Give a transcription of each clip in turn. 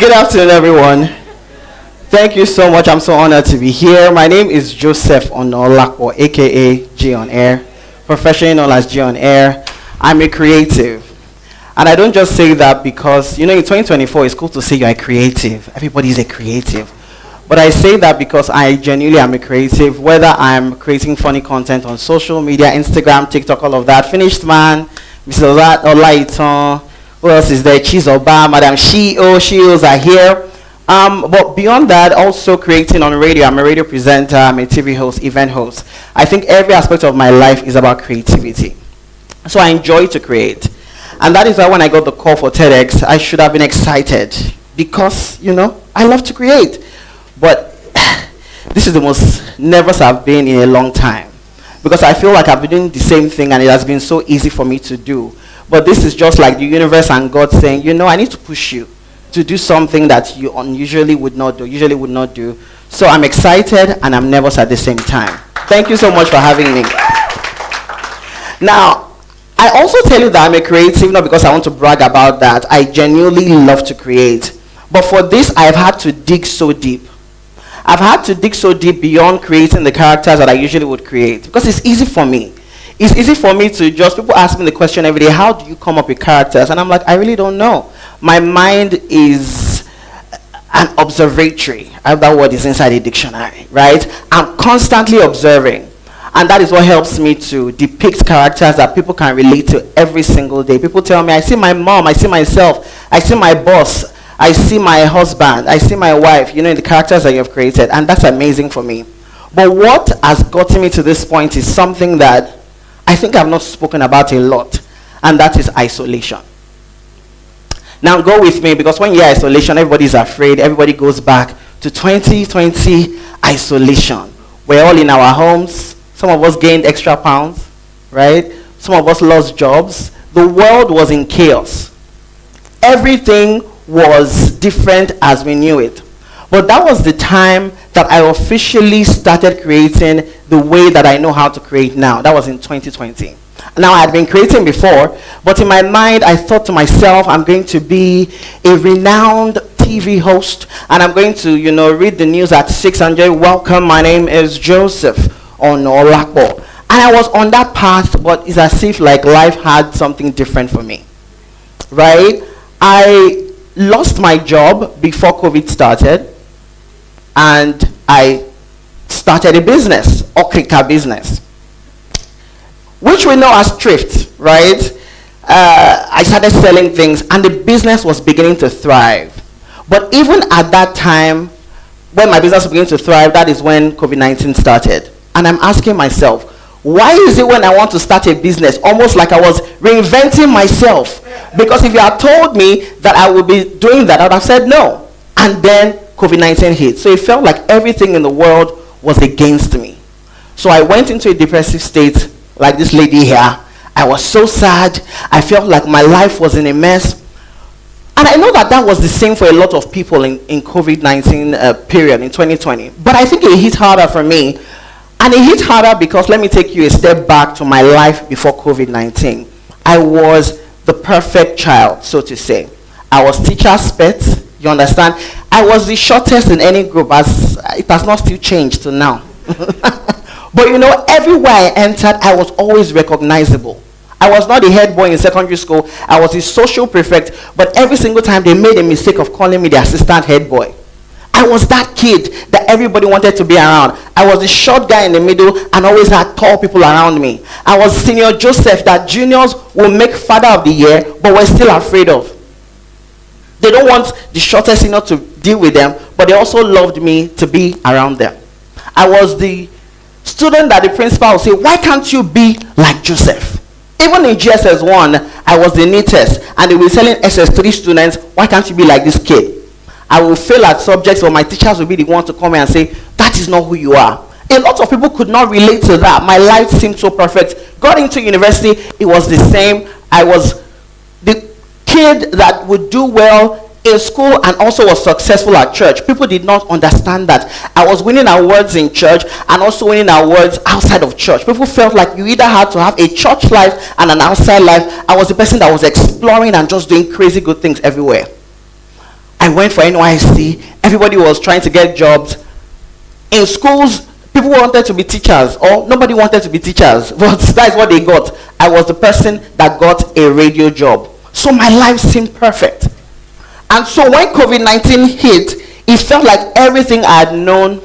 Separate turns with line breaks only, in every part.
Good afternoon, everyone. Thank you so much. I'm so honored to be here. My name is Joseph Onaolapo, aka G on Air, professionally known as G on Air. I'm a creative. And I don't just say that because, in 2024, it's cool to say you're a creative. Everybody's a creative. But I say that because I genuinely am a creative, whether I'm creating funny content on social media, Instagram, TikTok, all of that. Finished Man, Mr. OLAITAN, who else is there? Chizoba, Madam Shios are here. But beyond that, also creating on radio. I'm a radio presenter, I'm a TV host, event host. I think every aspect of my life is about creativity. So I enjoy to create. And that is why when I got the call for TEDx, I should have been excited. Because, I love to create. But this is the most nervous I've been in a long time. Because I feel like I've been doing the same thing and it has been so easy for me to do. But this is just like the universe and God saying, I need to push you to do something that you usually would not do. So I'm excited and I'm nervous at the same time. Thank you so much for having me. Now, I also tell you that I'm a creative, not because I want to brag about that. I genuinely love to create. But for this, I've had to dig so deep. I've had to dig so deep beyond creating the characters that I usually would create. Because it's easy for me. It's easy for me to people ask me the question every day, how do you come up with characters? And I'm like, I really don't know. My mind is an observatory. I have that word is inside a dictionary, right? I'm constantly observing. And that is what helps me to depict characters that people can relate to every single day. People tell me, I see my mom, I see myself, I see my boss, I see my husband, I see my wife, in the characters that you've created. And that's amazing for me. But what has gotten me to this point is something that I think I've not spoken about a lot, and that is isolation. Now go with me, because when you hear isolation, everybody's afraid. Everybody goes back to 2020 isolation. We're all in our homes. Some of us gained extra pounds, right? Some of us lost jobs. The world was in chaos. Everything was different as we knew it. But that was the time that I officially started creating the way that I know how to create now. That was in 2020. Now, I had been creating before, but in my mind, I thought to myself, I'm going to be a renowned TV host, and I'm going to, read the news at 600. Welcome, my name is Joseph Onaolapo. And I was on that path, but it's as if like life had something different for me, right? I lost my job before COVID started. And I started a business, Okrika business, which we know as thrift, right? I started selling things and the business was beginning to thrive. But even at that time, when my business was beginning to thrive, that is when COVID-19 started. And I'm asking myself, why is it when I want to start a business, almost like I was reinventing myself? Because if you had told me that I would be doing that, I would have said no. And then COVID-19 hit. So it felt like everything in the world was against me. So I went into a depressive state like this lady here. I was so sad. I felt like my life was in a mess. And I know that that was the same for a lot of people in COVID-19 period in 2020. But I think it hit harder for me. And it hit harder because, let me take you a step back to my life before COVID-19. I was the perfect child, so to say. I was teacher's pet. You understand? I was the shortest in any group, as it has not still changed to now. But everywhere I entered, I was always recognizable. I was not the head boy in secondary school. I was the social prefect. But every single time they made a mistake of calling me the assistant head boy. I was that kid that everybody wanted to be around. I was the short guy in the middle and always had tall people around me. I was senior Joseph that juniors will make father of the year, but were still afraid of. They don't want the shortest senior to deal with them, but they also loved me to be around them. I was the student that the principal would say, why can't you be like Joseph? Even in GSS 1, I was the neatest, and they were telling SS3 students, why can't you be like this kid? I will fail at subjects, but my teachers will be the one to come in and say, that is not who you are. A lot of people could not relate to that. My life seemed so perfect. Got into university, it was the same. I was the kid that would do well in school and also was successful at church. People did not understand that. I was winning awards in church and also winning awards outside of church. People felt like you either had to have a church life and an outside life. I was the person that was exploring and just doing crazy good things everywhere. I went for NYC. Everybody was trying to get jobs. In schools, people wanted to be teachers, or nobody wanted to be teachers, but that's what they got. I was the person that got a radio job. So my life seemed perfect. And so when COVID-19 hit, it felt like everything I had known,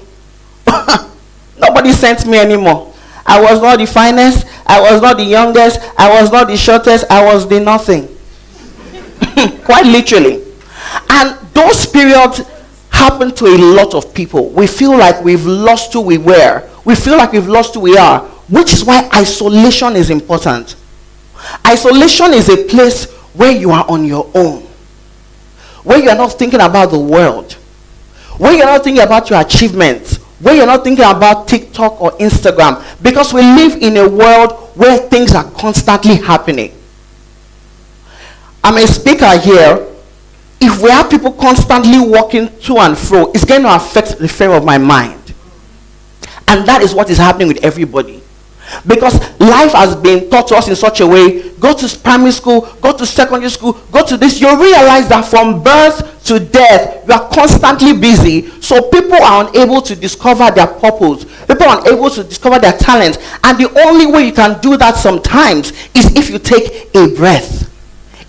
nobody sent me anymore. I was not the finest, I was not the youngest, I was not the shortest, I was the nothing. Quite literally. And those periods happen to a lot of people. We feel like we've lost who we were. We feel like we've lost who we are, which is why isolation is important. Isolation is a place where you are on your own, where you are not thinking about the world, where you're not thinking about your achievements, where you're not thinking about TikTok or Instagram, because we live in a world where things are constantly happening. I'm a speaker here. If we have people constantly walking to and fro, it's going to affect the frame of my mind. And that is what is happening with everybody. Because life has been taught to us in such a way, go to primary school, go to secondary school, go to this. You realize that from birth to death, you are constantly busy. So people are unable to discover their purpose. People are unable to discover their talent. And the only way you can do that sometimes is if you take a breath.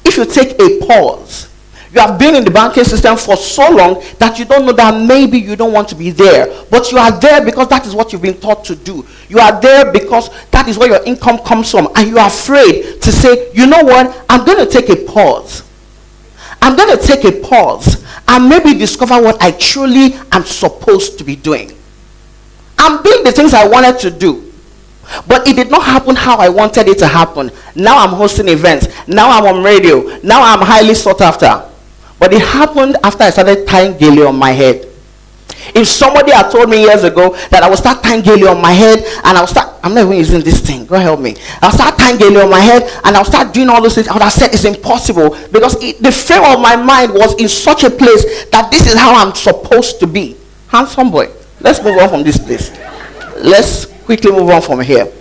If you take a pause. You have been in the banking system for so long that you don't know that maybe you don't want to be there. But you are there because that is what you've been taught to do. You are there because that is where your income comes from. And you are afraid to say, you know what, I'm going to take a pause. I'm going to take a pause and maybe discover what I truly am supposed to be doing. I'm doing the things I wanted to do. But it did not happen how I wanted it to happen. Now I'm hosting events. Now I'm on radio. Now I'm highly sought after. But it happened after I started tying gele on my head. If somebody had told me years ago that I would start tying gele on my head and I'm not even using this thing, God help me. I'll start tying gele on my head and I'll start doing all those things, I would have said it's impossible, because the frame of my mind was in such a place that this is how I'm supposed to be. Handsome boy, let's move on from this place. Let's quickly move on from here.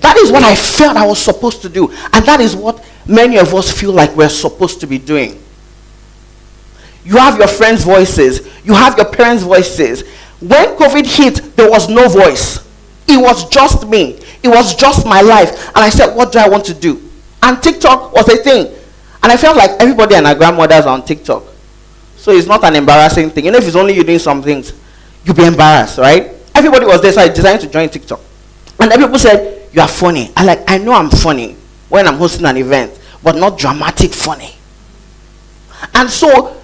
That is what I felt I was supposed to do, and that is what many of us feel like we're supposed to be doing. You have your friends' voices. You have your parents' voices. When COVID hit, there was no voice. It was just me. It was just my life. And I said, what do I want to do? And TikTok was a thing. And I felt like everybody and our grandmothers are on TikTok. So it's not an embarrassing thing. You know, if it's only you doing some things, you'll be embarrassed, right? Everybody was there, so I decided to join TikTok. And then people said, you are funny. I know I'm funny when I'm hosting an event, but not dramatic funny. And so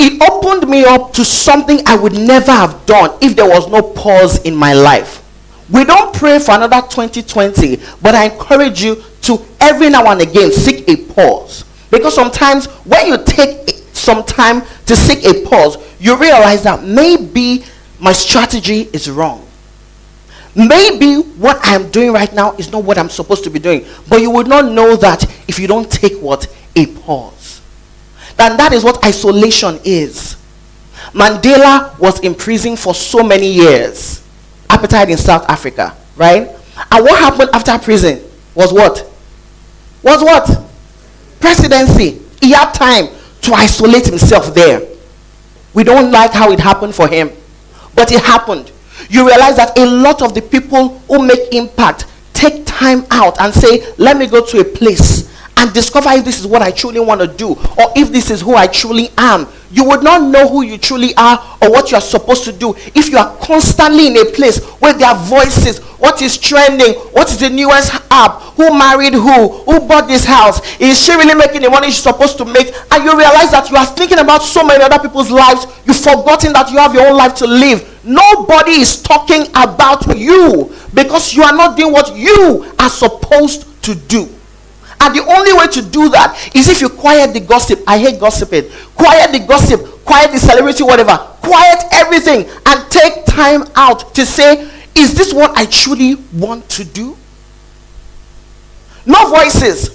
it opened me up to something I would never have done if there was no pause in my life. We don't pray for another 2020, but I encourage you to every now and again seek a pause. Because sometimes when you take some time to seek a pause, you realize that maybe my strategy is wrong. Maybe what I'm doing right now is not what I'm supposed to be doing. But you would not know that if you don't take what? A pause. And that is what isolation is. Mandela was in prison for so many years. Apartheid in South Africa, right? And what happened after prison was what? Was what? Presidency. He had time to isolate himself there. We don't like how it happened for him, but it happened. You realize that a lot of the people who make impact take time out and say, let me go to a place and discover if this is what I truly want to do, or if this is who I truly am. You would not know who you truly are or what you are supposed to do if you are constantly in a place where there are voices. What is trending? What is the newest app? Who married who bought this house? Is she really making the money she's supposed to make? And you realize that you are thinking about so many other people's lives. You've forgotten that you have your own life to live. Nobody is talking about you because you are not doing what you are supposed to do. And the only way to do that is if you quiet the gossip. I hate gossiping. Quiet the gossip, quiet the celebrity, whatever. Quiet everything and take time out to say, is this what I truly want to do? No voices.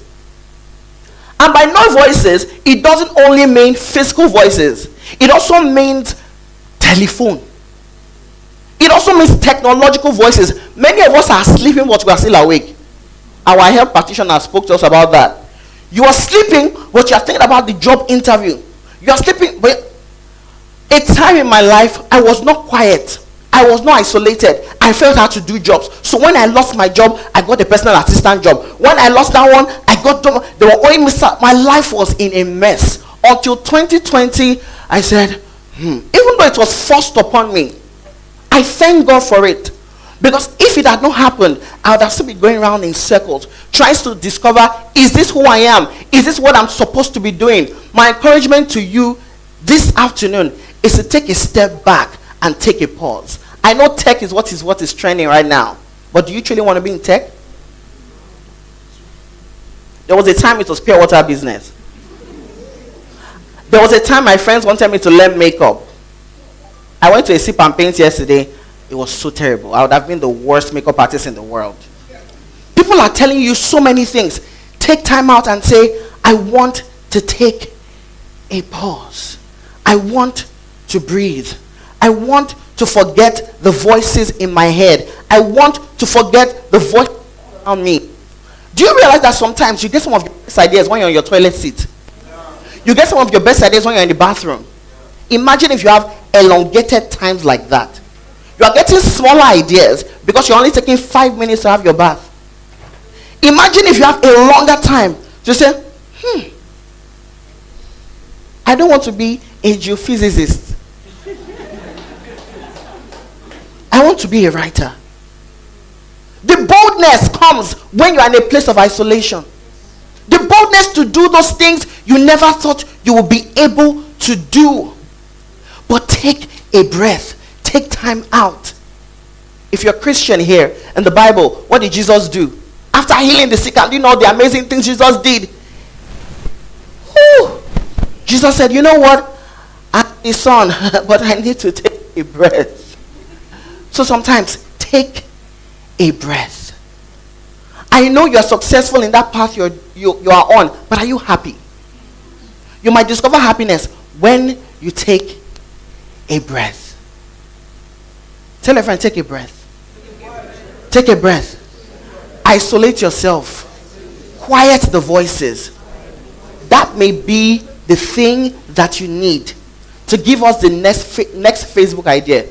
And by no voices, it doesn't only mean physical voices. It also means telephone. It also means technological voices. Many of us are sleeping but we are still awake. Our health practitioner spoke to us about that. You are sleeping, but you are thinking about the job interview. You are sleeping, but A time in my life, I was not quiet. I was not isolated. I felt I had to do jobs. So when I lost my job, I got a personal assistant job. When I lost that one, I got they were owing me. My life was in a mess. Until 2020, I said, even though it was forced upon me, I thank God for it. Because if it had not happened, I would have still been going around in circles, trying to discover, is this who I am? Is this what I'm supposed to be doing? My encouragement to you this afternoon is to take a step back and take a pause. I know tech is what is trending right now. But do you truly want to be in tech? There was a time it was pure water business. There was a time my friends wanted me to learn makeup. I went to a sip and paint yesterday. It was so terrible. I would have been the worst makeup artist in the world. People are telling you so many things. Take time out and say, I want to take a pause. I want to breathe. I want to forget the voices in my head. I want to forget the voice around me. Do you realize that sometimes you get some of your best ideas when you're on your toilet seat? You get some of your best ideas when you're in the bathroom. Imagine if you have elongated times like that. You are getting smaller ideas because you're only taking 5 minutes to have your bath. Imagine if you have a longer time to say, I don't want to be a geophysicist. I want to be a writer. The boldness comes when you are in a place of isolation. The boldness to do those things you never thought you would be able to do. But take a breath. Take time out. If you're a Christian here in the Bible, what did Jesus do? After healing the sick, and you know the amazing things Jesus did. Jesus said, you know what? I'm his son, but I need to take a breath. So sometimes, take a breath. I know you're successful in that path you are on, but are you happy? You might discover happiness when you take a breath. Tell a friend, take a breath. Take a breath. Isolate yourself. Quiet the voices. That may be the thing that you need to give us the next Facebook idea.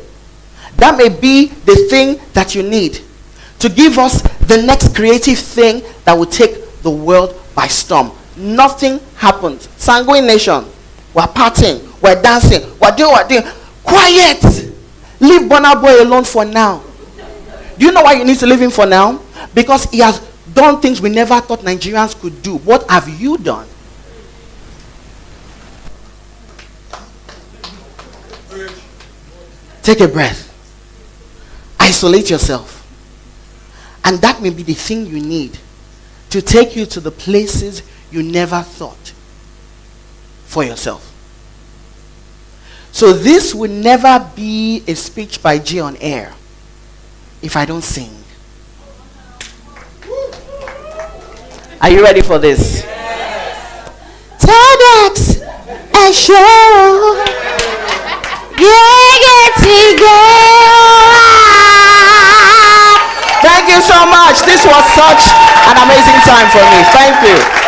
That may be the thing that you need to give us the next creative thing that will take the world by storm. Nothing happens. Sanguine nation. We're partying. We're dancing. We're doing. Quiet. Leave Burna Boy alone for now. Do you know why you need to leave him for now? Because he has done things we never thought Nigerians could do. What have you done? Take a breath. Isolate yourself. And that may be the thing you need to take you to the places you never thought for yourself. So this would never be a speech by G on air if I don't sing. Are you ready for this? Yes. TEDxIlupeju. Thank you so much. This was such an amazing time for me. Thank you.